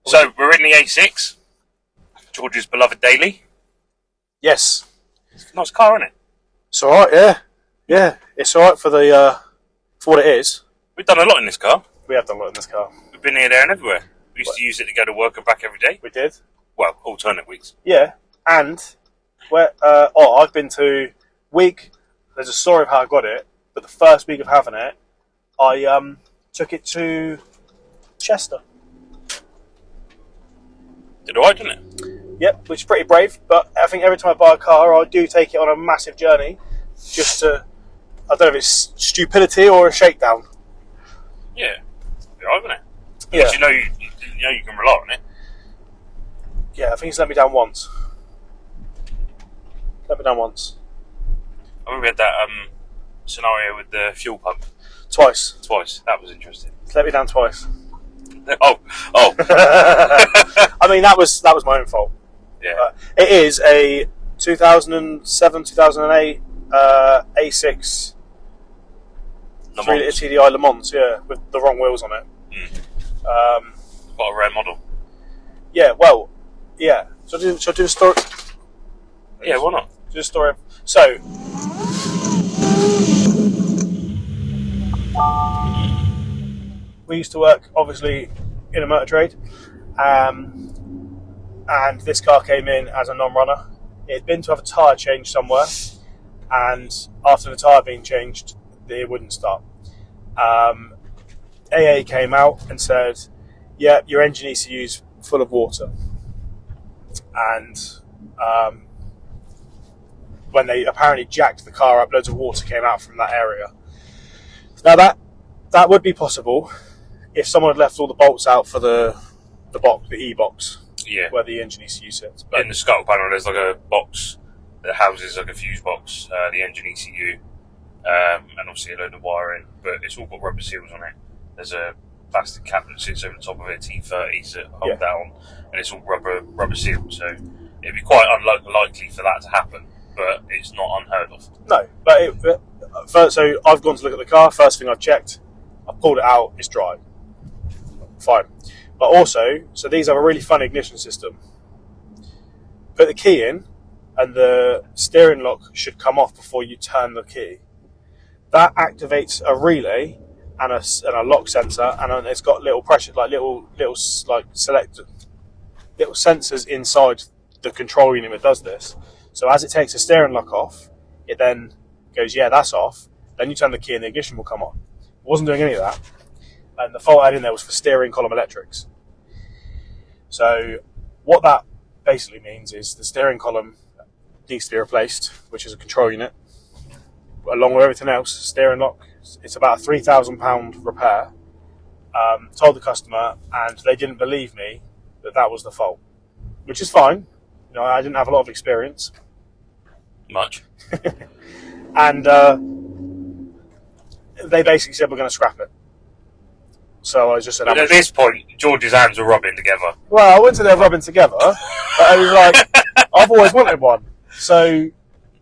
So we're in the A6, George's beloved daily. Yes. It's a nice car, isn't it? It's alright, yeah. Yeah, it's alright for what it is. We've done a lot in this car. We have done a lot in this car. We've been here, there and everywhere. We used to use it to go to work and back every day. We did. Well, alternate weeks. Yeah, and I've been to week. There's a story of how I got it, but the first week of having it, I took it to Chester. Did alright, didn't it? Yep, which is pretty brave, but I think every time I buy a car, I do take it on a massive journey, just to, I don't know if it's stupidity or a shakedown. Yeah, it's alright, isn't it? Yeah. Because you know you can rely on it. Yeah, I think it's let me down once. I remember we had that scenario with the fuel pump. Twice. That was interesting. It's let me down twice. Oh. I mean, that was my own fault. Yeah. It is a 2007, 2008 A6 3-litre TDI Le Mans, yeah, with the wrong wheels on it. Quite a rare model. Yeah, well, yeah. Shall I do the story? Yeah, why not? Do the story. So, we used to work, obviously, in a motor trade, and this car came in as a non-runner. It had been to have a tyre change somewhere, and after the tyre being changed, it wouldn't start. AA came out and said, yeah, your engine ECU's full of water. And when they apparently jacked the car up, loads of water came out from that area. Now that would be possible if someone had left all the bolts out for the box, the E-box, Yeah. where the engine ECU sits. But In the scuttle panel, there's like a box that houses like a fuse box, the engine ECU, and obviously a load of wiring. But it's all got rubber seals on it. There's a plastic cap that sits over the top of it, T30s that hold down, and it's all rubber sealed. So it'd be quite unlikely for that to happen, but it's not unheard of. No, so I've gone to look at the car. First thing I've checked, I pulled it out. It's dry. Fine. But also, so these have a really fun ignition system. Put the key in, and the steering lock should come off before you turn the key. That activates a relay and a lock sensor, and it's got little pressure, like little sensors inside the control unit that does this. So as it takes the steering lock off, it then goes, yeah, that's off. Then you turn the key and the ignition will come on. It wasn't doing any of that. And the fault I had in there was for steering column electrics. So what that basically means is the steering column needs to be replaced, which is a control unit, along with everything else. Steering lock, it's about a £3,000 repair. Told the customer, and they didn't believe me that was the fault, which is fine. You know, I didn't have a lot of experience. Much. And they basically said, we're going to scrap it. So I just said, but at this point, George's hands were rubbing together. Well, I wouldn't say they're rubbing together, but I was like, I've always wanted one. So,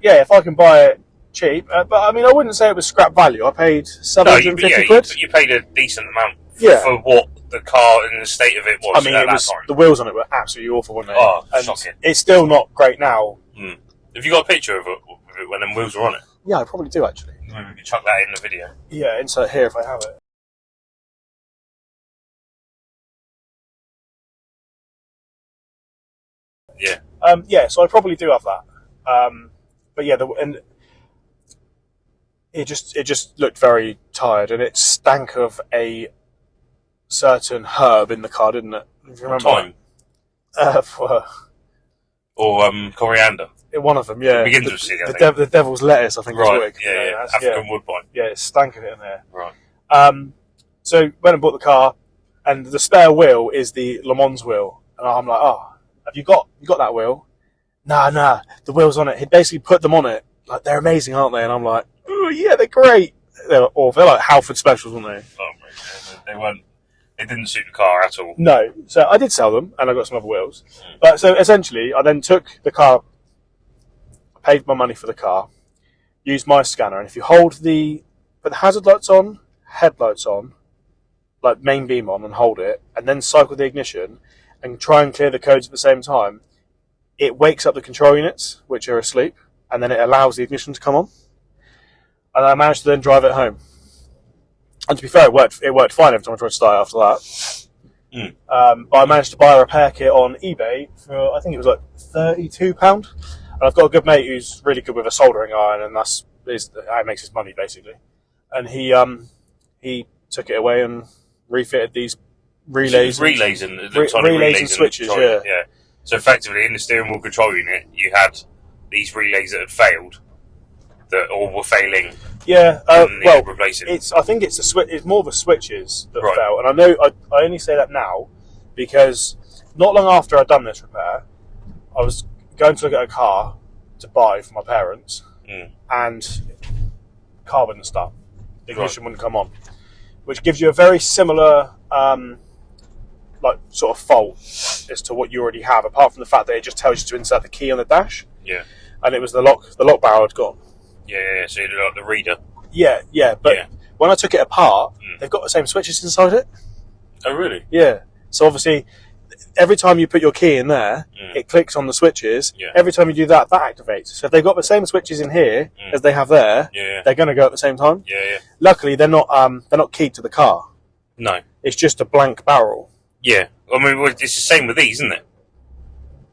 yeah, if I can buy it cheap. But, I mean, I wouldn't say it was scrap value. I paid 750 quid. You paid a decent amount for what the car and the state of it was. I mean, the wheels on it were absolutely awful, weren't they? Oh, and shocking. It's still not great now. Have you got a picture of it when them wheels were on it? Yeah, I probably do, actually. Maybe we can chuck that in the video. Yeah, insert here if I have it. Yeah. So I probably do have that. But yeah, and it just looked very tired, and it stank of a certain herb in the car, didn't it? If you remember. Thyme. Or coriander. One of them, yeah. It begins with C, I think. The devil's lettuce, I think. Right. Is Yeah. African woodbine. Yeah, it stank of it in there. Right. So went and bought the car, and the spare wheel is the Le Mans wheel, and I'm like, oh, have you got that wheel? Nah, the wheel's on it. He'd basically put them on it. Like, they're amazing, aren't they? And I'm like, oh yeah, they're great. They're like Halford specials, weren't they? Oh, they weren't. It didn't suit the car at all. No. So I did sell them, and I got some other wheels. But so essentially, I then took the car, paid my money for the car, used my scanner, and if you hold put the hazard lights on, headlights on, like main beam on, and hold it, and then cycle the ignition, and try and clear the codes at the same time, it wakes up the control units, which are asleep, and then it allows the ignition to come on. And I managed to then drive it home. And to be fair, it worked fine every time I tried to start it after that. But I managed to buy a repair kit on eBay for, I think it was like £32. And I've got a good mate who's really good with a soldering iron, and that's how he makes his money, basically. And he took it away and refitted these relays. Relays and switches, yeah. So effectively, in the steering wheel control unit, you had these relays that had failed, that all were failing. Yeah, replacing. I think it's it's more the switches that fail, and I know I only say that now because not long after I'd done this repair, I was going to look at a car to buy for my parents, and the car wouldn't start. The ignition wouldn't come on, which gives you a very similar sort of fault as to what you already have, apart from the fact that it just tells you to insert the key on the dash. Yeah. And it was the lock barrel had gone. Yeah. So you did like the reader. Yeah. But when I took it apart, they've got the same switches inside it. Oh, really? Yeah. So obviously, every time you put your key in there, it clicks on the switches. Yeah. Every time you do that, that activates. So if they've got the same switches in here as they have there, they're going to go at the same time. Yeah. Luckily, they're not keyed to the car. No. It's just a blank barrel. Yeah. I mean, it's the same with these, isn't it?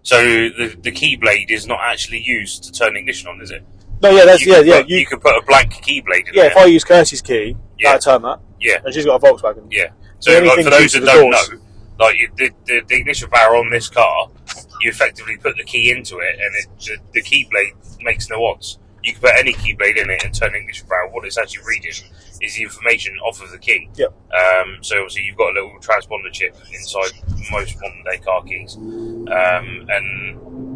So the key blade is not actually used to turn the ignition on, is it? No, yeah, you could put a blank key blade in there. Yeah, if I use Kirsty's key, I'd turn that. Yeah. And she's got a Volkswagen. Yeah. So like, for those that don't know, like the ignition barrel on this car, you effectively put the key into it, and the key blade makes no odds. You can put any key blade in it and turn the ignition barrel. What it's actually reading is the information off of the key. Yep. So obviously you've got a little transponder chip inside most modern day car keys, and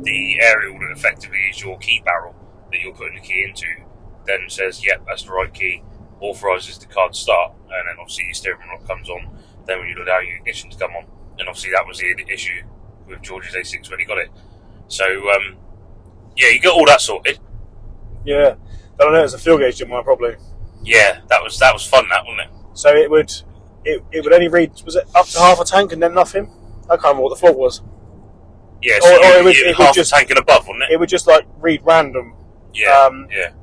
the aerial that effectively is your key barrel that you're putting the key into then says, yep, that's the right key, authorises the car to start, and then obviously your steering wheel comes on. Then when you allow your ignition to come on, and obviously that was the issue with George's A6 when he got it. So you got all that sorted. Yeah, I don't know. It's a fuel gauge, didn't I? Probably. Yeah, that was fun, that, wasn't it? So it would only read, was it up to half a tank and then nothing? I can't remember what the fault was. Yeah, so it would half a tank and above, wouldn't it? It would just like read random. Yeah.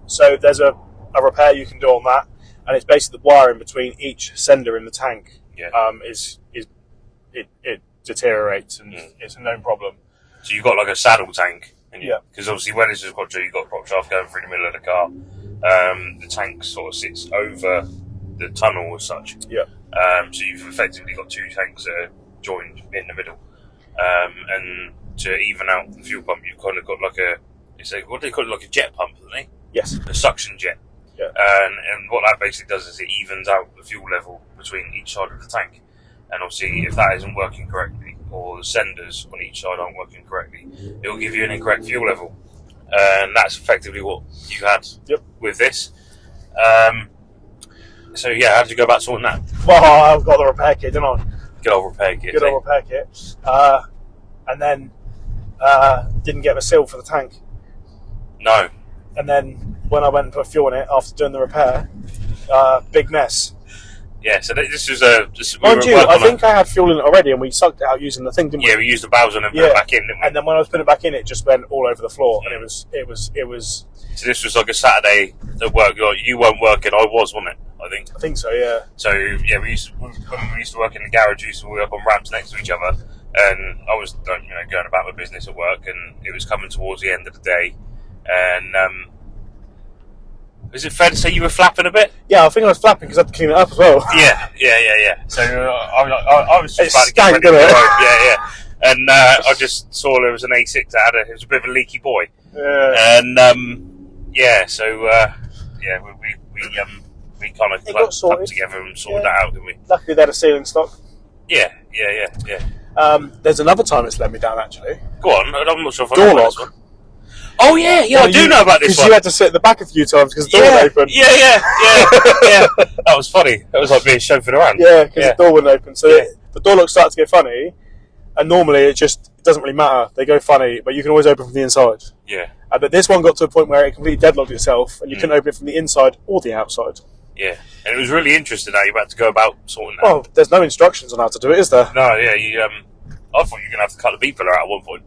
So there's a repair you can do on that, and it's basically the wiring between each sender in the tank. Yeah. It deteriorates, and it's a known problem. So you've got like a saddle tank. Yeah. Because obviously when it's a quattro, you've got a prop shaft going through the middle of the car. The tank sort of sits over the tunnel as such. Yeah. So you've effectively got two tanks that are joined in the middle. And to even out the fuel pump, you've kind of got like what do they call it, like a jet pump, isn't it? Yes. A suction jet. Yeah. And what that basically does is it evens out the fuel level between each side of the tank. And obviously, if that isn't working correctly, or the senders on each side aren't working correctly, it will give you an incorrect fuel level. And that's effectively what you had with this. So yeah, how did you go about sorting that? Well, I've got the repair kit, didn't I? Good old repair kit. Good old repair kit. And then didn't get the seal for the tank. No. And then when I went and put fuel in it after doing the repair, big mess. Yeah, so this was Mind you, I think I had fuel in it already, and we sucked it out using the thing, didn't we? Yeah, we used the valves and then put it back in, didn't we? And then when I was putting it back in, it just went all over the floor, and it was. So this was like a Saturday at work. You weren't working, I was, wasn't it? I think so. Yeah. So yeah, when we used to work in the garage, we used to work on ramps next to each other, and I was going about my business at work, and it was coming towards the end of the day, and. Is it fair to say you were flapping a bit? Yeah, I think I was flapping because I had to clean it up as well. Yeah. So I was just about to get ready to go. Yeah. And I just saw there was an A6 that it was a bit of a leaky boy. Yeah. And we kind of clubbed together and sorted that out, didn't we? Luckily they had a seal in stock. Yeah. There's another time it's let me down actually. Go on, I'm not sure if I know about this one. Oh yeah, I do know about this one. Because you had to sit at the back a few times because the door wouldn't open. Yeah. That was funny. That was like being chauffeured around. Yeah, because the door wouldn't open. So the door locks start to get funny, and normally it doesn't really matter. They go funny, but you can always open from the inside. Yeah. But this one got to a point where it completely deadlocked itself, and you couldn't open it from the inside or the outside. Yeah, and it was really interesting how you had to go about sorting that. Well, there's no instructions on how to do it, is there? No, yeah, I thought you were going to have to cut the B pillar out at one point.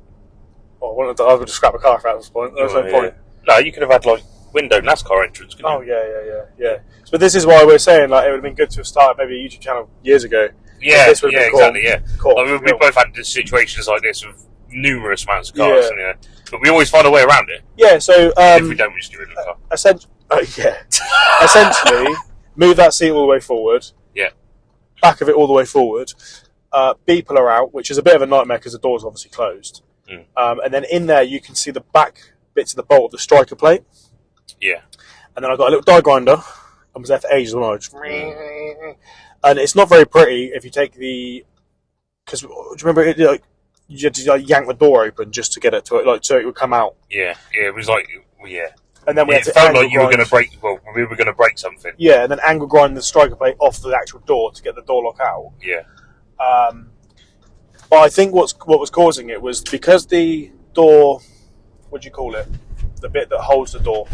Well, I would just scrap a car out at this point. There's no point. No, you could have had like window NASCAR entrance. Oh yeah. But this is why we're saying like it would have been good to have started maybe a YouTube channel years ago. Yeah, this would have been exactly. Yeah, cool. I mean, we both had situations like this with numerous amounts of cars, but we always find a way around it. Yeah. So if we don't, we just get rid of the car. Essentially, move that seat all the way forward. Yeah. Back of it all the way forward. B pillar out, which is a bit of a nightmare because the door's obviously closed. And then in there you can see the back bits of the bolt of the striker plate. Yeah. And then I got a little die grinder. I was there for ages when I just... And it's not very pretty if you take the... Because do you remember it, like, you had to like, yank the door open just to get it to it, like so it would come out. Yeah, it was like And then we had to felt like you were going to break. Well, we were going to break something. Yeah, and then angle grind the striker plate off the actual door to get the door lock out. Yeah. But I think what was causing it was because the door, what do you call it? The bit that holds the door.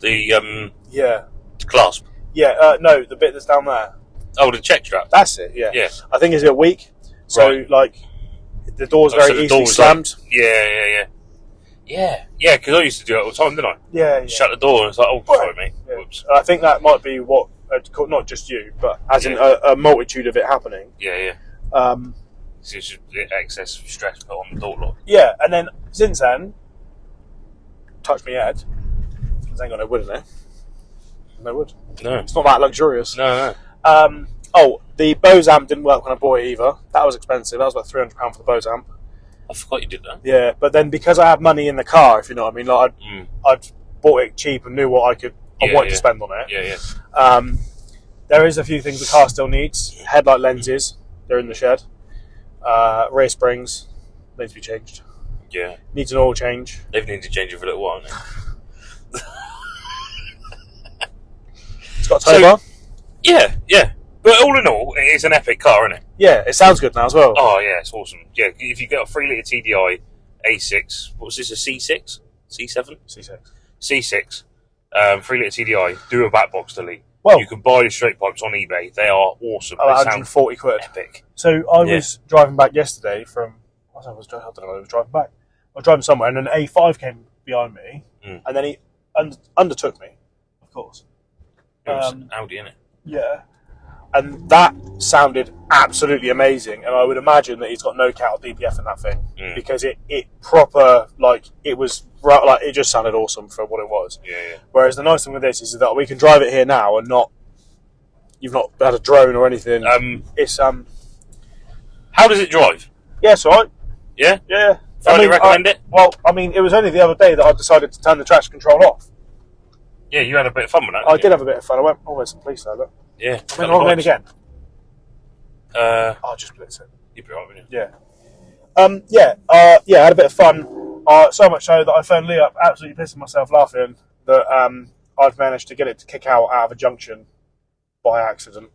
The Yeah. clasp. Yeah. No, the bit that's down there. Oh, the check strap. That's it. Yeah. Yeah. I think it's a bit weak. So like, the door's very easily slammed. Like, yeah. Because I used to do it all the time, didn't I? Yeah. Shut the door and it's like, oh, sorry, mate. Yeah. Whoops. I think that might be what, not just you, but as in a multitude of it happening. Yeah. It's just excess stress put on the door lock. Yeah, and then since then, touch me head. Because ain't got no wood in there. No wood. No. It's not that luxurious. No. The Bose amp didn't work when I bought it either. That was expensive. That was about £300 for the Bose amp. I forgot you did that. Yeah, but then because I had money in the car, if you know what I mean, like I'd bought it cheap and knew what I wanted to spend on it. Yeah. There is a few things the car still needs. Headlight lenses, they're in the shed. Rear springs, need to be changed. Yeah. Needs an oil change. They've needed to change it for a little while now. It's got a tow bar. Yeah. But all in all, it's an epic car, isn't it? Yeah, it sounds good now as well. Oh, yeah, it's awesome. Yeah, if you get a 3 litre TDI A6, what was this, a C6? C7? C6. 3 litre TDI, do a back box delete. Well, you can buy the straight pipes on eBay. They are awesome. About 140 quid. Epic. So I was driving back yesterday from... I don't know where I was driving back. I was driving somewhere and an A5 came behind me and then he undertook me, of course. It was an Audi, innit? Yeah. And that sounded absolutely amazing, and I would imagine that he's got no cat or DPF in that thing because it proper it just sounded awesome for what it was. Yeah. Whereas the nice thing with this is that we can drive it here now and you've not had a drone or anything. It's How does it drive? Yeah, it's alright. Yeah. Yeah. Thoroughly recommend it. Well, I mean, it was only the other day that I decided to turn the traction control off. Yeah, you had a bit of fun with that. I did have a bit of fun. I went, there's some police there, look. Yeah. I went wrong lane again. I'll just blitz it. You'd be right, wouldn't you? Yeah. I had a bit of fun. So much so that I phoned Lee up, absolutely pissing myself laughing that I'd managed to get it to kick out of a junction by accident.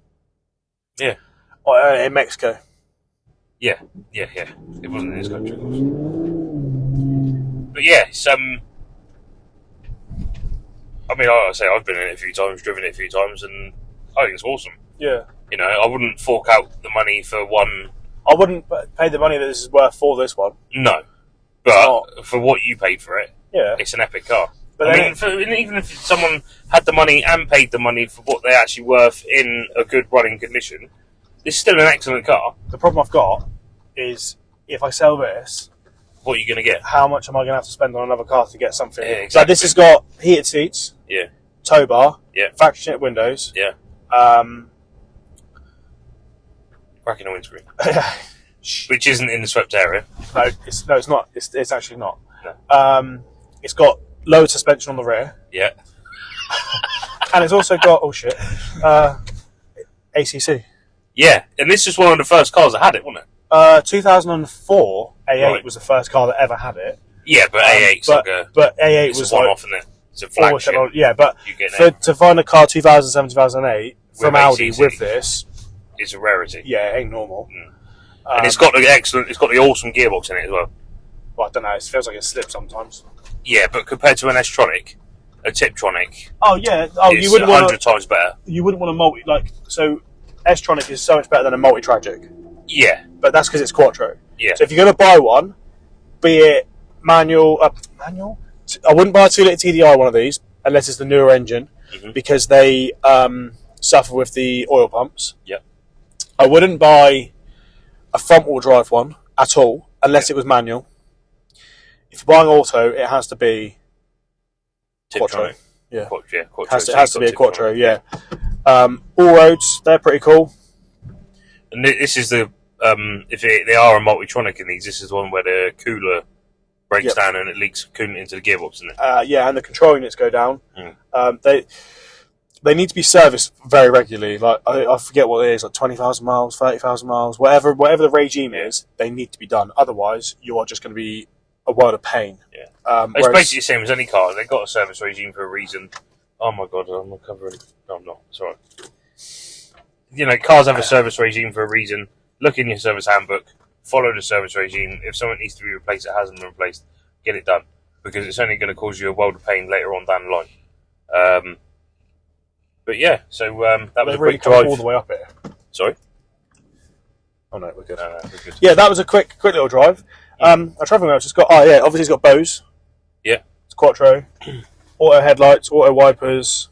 Yeah. In Mexico. Yeah. It wasn't in this country, of course. But yeah, it's I mean, like I say, I've been in it a few times, driven it a few times, and I think it's awesome. Yeah. You know, I wouldn't fork out the money for one. I wouldn't pay the money that this is worth for this one. No. But for what you paid for it, it's an epic car. But even if someone had the money and paid the money for what they actually worth in a good running condition, it's still an excellent car. The problem I've got is if I sell this, what are you going to get? How much am I going to have to spend on another car to get something? Yeah, exactly. Like this has got heated seats, tow bar, factory knit windows, cracking a windscreen, which isn't in the swept area. No, it's not. It's actually not. No. It's got lower suspension on the rear. Yeah. And it's also got ACC. Yeah, and this is one of the first cars that had it, wasn't it? 2004 A8 was the first car that ever had it. Yeah, but A8's but A8 was a one-off, isn't it? It's a flagship. Yeah, but to find a car 2007, 2008 from Audi ACC with this, it's a rarity. Yeah, it ain't normal. And it's got the awesome gearbox in it as well. Well, I don't know. It feels like it slips sometimes. Yeah, but compared to an S-tronic, a Tiptronic. Oh yeah. You wouldn't 100 times better. You wouldn't want a multi so. S-tronic is so much better than a multi-tragic. Yeah. But that's because it's Quattro. Yeah. So if you're going to buy one, be it manual. I wouldn't buy a 2 litre TDI one of these unless it's the newer engine, because they suffer with the oil pumps. Yep. I wouldn't buy a front wheel drive one at all unless it was manual. If you're buying auto, it has to be Quattro. Yeah. Quattro. It has to be a Quattro. Yeah. All roads, they're pretty cool. And this is the they are a Multitronic in these. This is the one where the cooler breaks down and it leaks coolant into the gearbox, isn't it? Yeah, and the control units go down. They need to be serviced very regularly. Like I forget what it is, like 20,000 miles, 30,000 miles, whatever the regime is. They need to be done. Otherwise, you are just going to be a world of pain. Yeah, it's basically the same as any car. They've got a service regime for a reason. Oh my god, I'm not covering. No, I'm not. It's all right. Cars have a service regime for a reason. Look in your service handbook. Follow the service regime. If something needs to be replaced that hasn't been replaced, get it done, because it's only going to cause you a world of pain later on down the line. But yeah, so that was a quick drive all the way up here. Sorry. Oh no, we're good. We're good. Yeah, that was a quick little drive. Our travelling mouse has got. Obviously it's got Bose. Yeah. It's Quattro. Auto headlights, auto wipers.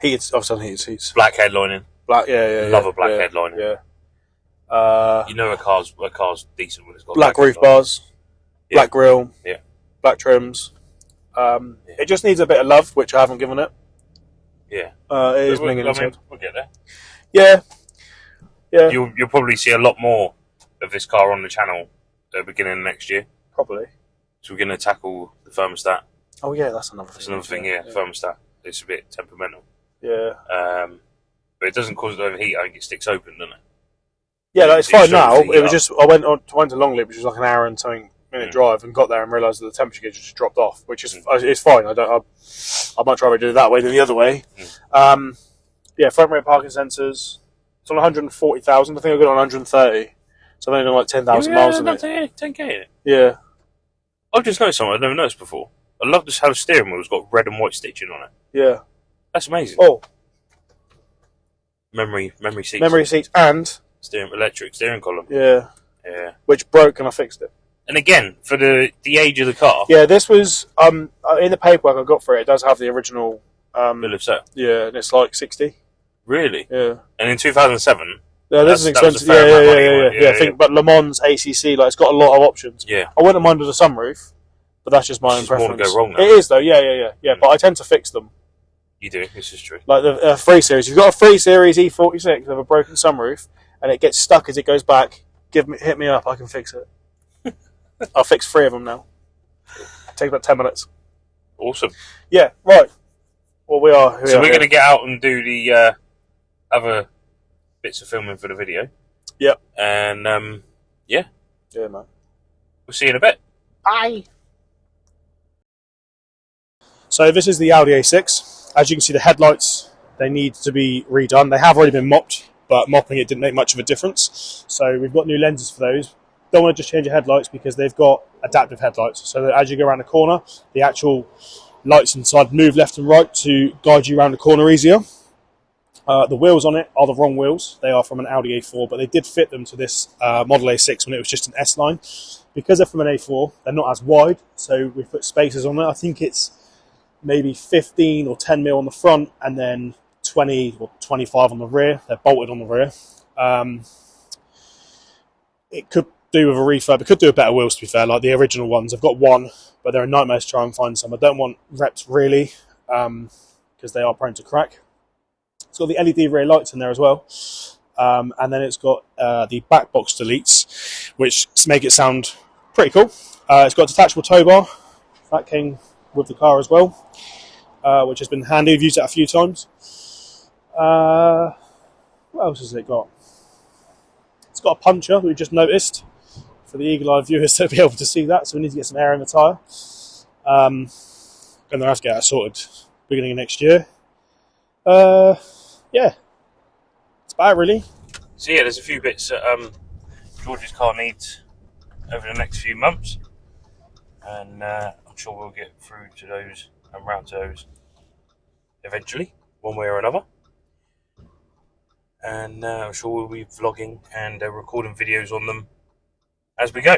Heated, obviously heated seats. Black headlining. Love a black headlining. Yeah. A car's decent when it's got black roof bars, black grille, black trims. It just needs a bit of love, which I haven't given it. Yeah. It is blinging inside. We'll get there. Yeah. Yeah. You'll probably see a lot more of this car on the channel at the beginning of next year. Probably. So we're going to tackle the thermostat. Oh yeah, that's another thing. That's another thing, yeah. Thermostat. It's a bit temperamental. Yeah. But it doesn't cause it to overheat. I think it sticks open, doesn't it? Yeah, it's fine now. It was just I went to Longleat, which was like an hour and something minute drive, and got there and realised that the temperature gauge just dropped off, which is it's fine. I'd much rather do it that way than the other way. Front rear parking sensors. It's on 140,000. I think I got it on 130. So I've only done like 10,000 miles in it. 10k in it. Yeah. I've just noticed something I've never noticed before. I love just how the steering wheel's got red and white stitching on it. Yeah. That's amazing. Oh. Memory seats. Memory seats and electric steering column. Yeah. Yeah. Which broke and I fixed it. And again, for the age of the car. Yeah, this was in the paperwork I got for it. It does have the original bill of sale. Yeah, and it's like 60. Really? Yeah. And in 2007. Yeah, this is expensive. Yeah. I think, but Le Mans ACC, like, it's got a lot of options. Yeah. I wouldn't mind with a sunroof, but that's just my own preference. More to go wrong now. It is though. Yeah. But I tend to fix them. You do. This is true. Like the 3 Series. You've got a 3 Series E46 with a broken sunroof, and it gets stuck as it goes back. Hit me up. I can fix it. I'll fix 3 of them now. Takes about 10 minutes. Awesome. Yeah. Right. Well, we're going to get out and do the other bits of filming for the video. Yep. And yeah. Yeah, man. We'll see you in a bit. Bye. So this is the Audi A6. As you can see, the headlights, they need to be redone. They have already been mopped, but mopping it didn't make much of a difference. So we've got new lenses for those. Don't want to just change the headlights because they've got adaptive headlights. So that as you go around the corner, the actual lights inside move left and right to guide you around the corner easier. The wheels on it are the wrong wheels. They are from an Audi A4, but they did fit them to this Model A6 when it was just an S-Line. Because they're from an A4, they're not as wide, so we've put spacers on it. I think it's maybe 15 or 10 mil on the front, and then 20 or 25 on the rear. They're bolted on the rear. It could do with a refurb. It could do with better wheels, to be fair, like the original ones. I've got one, but they're a nightmare to try and find some. I don't want reps, really, because they are prone to crack. It's got the LED rear lights in there as well. And then it's got the back box deletes, which make it sound pretty cool. It's got a detachable tow bar. That came with the car as well, which has been handy. I've used it a few times. What else has it got? It's got a puncher, we just noticed, for the eagle-eyed viewers to be able to see that, so we need to get some air in the tyre. And then I have to get that sorted beginning of next year. Yeah, that's about it, really. So yeah, there's a few bits that George's car needs over the next few months, and I'm sure we'll get through to those and round to those eventually, one way or another. and I'm sure we'll be vlogging and recording videos on them as we go.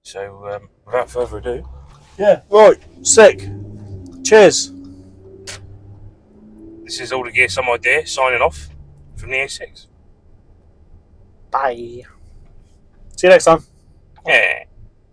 So without further ado, Yeah, right, sick. Cheers. this is All the Gear Some Idea signing off from the A6. Bye. See you next time. Yeah.